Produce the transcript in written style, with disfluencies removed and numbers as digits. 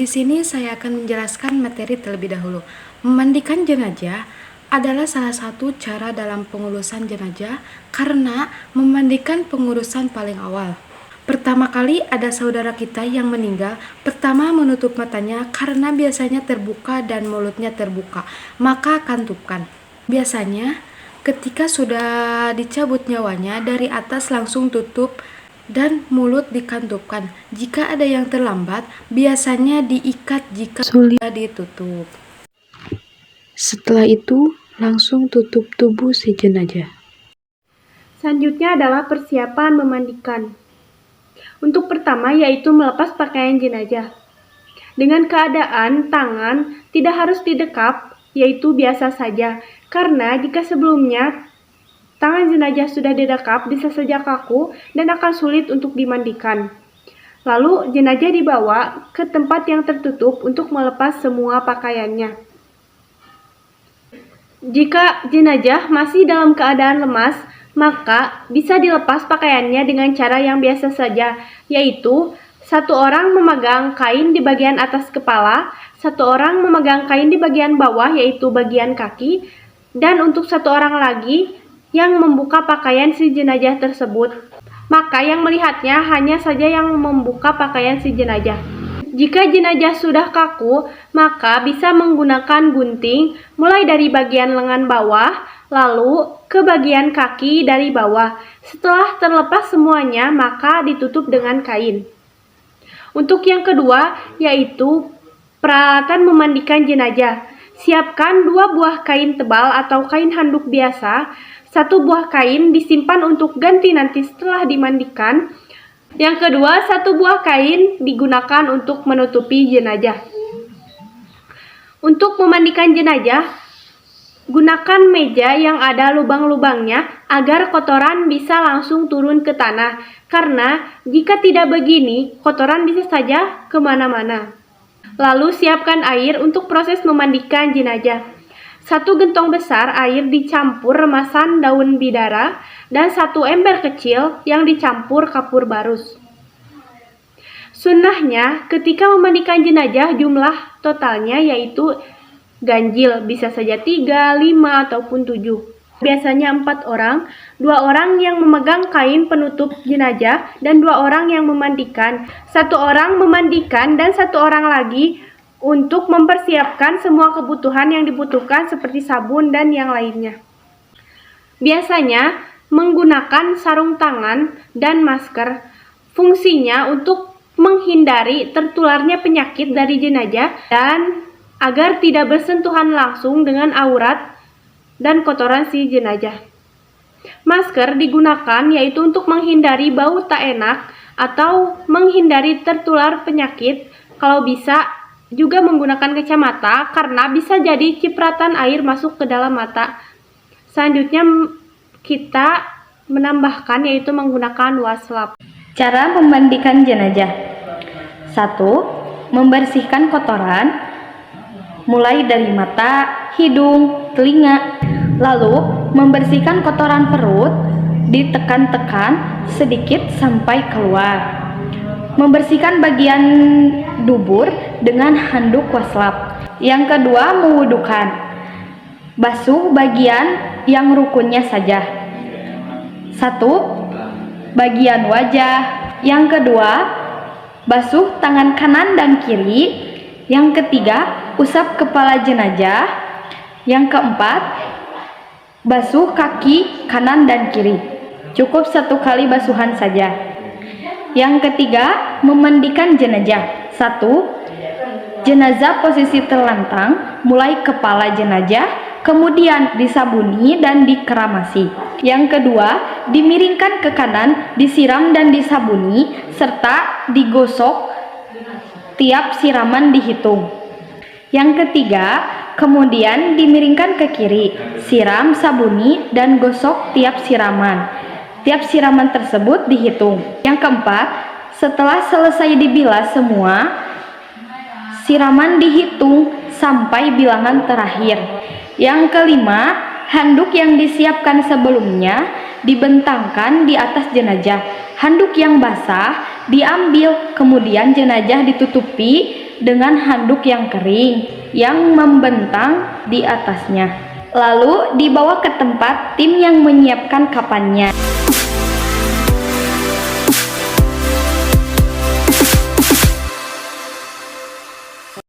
di sini saya akan menjelaskan materi terlebih dahulu. Memandikan jenazah adalah salah satu cara dalam pengurusan jenazah karena memandikan pengurusan paling awal. Pertama kali ada saudara kita yang meninggal, pertama menutup matanya karena biasanya terbuka dan mulutnya terbuka, maka kantupkan. Biasanya ketika sudah dicabut nyawanya dari atas langsung tutup dan mulut dikantupkan. Jika ada yang terlambat, biasanya diikat jika sulit ditutup. Setelah itu, langsung tutup tubuh si jenazah. Selanjutnya adalah persiapan memandikan. Untuk pertama yaitu melepas pakaian jenazah. Dengan keadaan tangan tidak harus didekap, yaitu biasa saja. Karena jika sebelumnya tangan jenazah sudah didekap, bisa saja kaku dan akan sulit untuk dimandikan. Lalu jenazah dibawa ke tempat yang tertutup untuk melepas semua pakaiannya. Jika jenazah masih dalam keadaan lemas, maka bisa dilepas pakaiannya dengan cara yang biasa saja, yaitu satu orang memegang kain di bagian atas kepala, satu orang memegang kain di bagian bawah yaitu bagian kaki, dan untuk satu orang lagi yang membuka pakaian si jenazah tersebut. Maka yang melihatnya hanya saja yang membuka pakaian si jenazah. Jika jenazah sudah kaku, maka bisa menggunakan gunting mulai dari bagian lengan bawah, lalu ke bagian kaki dari bawah. Setelah terlepas semuanya, maka ditutup dengan kain. Untuk yang kedua, yaitu peralatan memandikan jenazah. Siapkan 2 buah kain tebal atau kain handuk biasa. 1 buah kain disimpan untuk ganti nanti setelah dimandikan. Yang kedua, 1 buah kain digunakan untuk menutupi jenazah. Untuk memandikan jenazah, gunakan meja yang ada lubang-lubangnya agar kotoran bisa langsung turun ke tanah. Karena jika tidak begini, kotoran bisa saja kemana-mana. Lalu siapkan air untuk proses memandikan jenazah. 1 gentong besar air dicampur remasan daun bidara dan 1 ember kecil yang dicampur kapur barus. Sunnahnya ketika memandikan jenazah jumlah totalnya yaitu ganjil, bisa saja 3, 5, ataupun 7. Biasanya 4 orang, 2 orang yang memegang kain penutup jenazah dan 2 orang yang memandikan. 1 orang memandikan dan 1 orang lagi untuk mempersiapkan semua kebutuhan yang dibutuhkan seperti sabun dan yang lainnya. Biasanya menggunakan sarung tangan dan masker. Fungsinya untuk menghindari tertularnya penyakit dari jenazah dan agar tidak bersentuhan langsung dengan aurat dan kotoran si jenazah. Masker digunakan yaitu untuk menghindari bau tak enak atau menghindari tertular penyakit. Kalau bisa juga menggunakan kacamata karena bisa jadi cipratan air masuk ke dalam mata. Selanjutnya kita menambahkan yaitu menggunakan waslap. Cara memandikan jenazah. 1. Membersihkan kotoran mulai dari mata, hidung, telinga. Lalu membersihkan kotoran perut, ditekan-tekan sedikit sampai keluar. Membersihkan bagian dubur dengan handuk waslap. Yang kedua, mewudukan. Basuh bagian yang rukunnya saja. 1. Bagian wajah. Yang kedua, basuh tangan kanan dan kiri. Yang ketiga, usap kepala jenazah. Yang keempat, basuh kaki kanan dan kiri. Cukup 1 kali basuhan saja. Yang ketiga, memandikan jenazah. 1. Jenazah posisi terlentang, mulai kepala jenazah, kemudian disabuni dan dikeramasi. Yang kedua, dimiringkan ke kanan, disiram dan disabuni, serta digosok tiap siraman dihitung. Yang ketiga, kemudian dimiringkan ke kiri, siram, sabuni, dan gosok tiap siraman. Tiap siraman tersebut dihitung. Yang keempat, setelah selesai dibilas semua, siraman dihitung sampai bilangan terakhir. Yang kelima, handuk yang disiapkan sebelumnya dibentangkan di atas jenazah. Handuk yang basah diambil, kemudian jenazah ditutupi dengan handuk yang kering yang membentang di atasnya. Lalu dibawa ke tempat tim yang menyiapkan kapannya.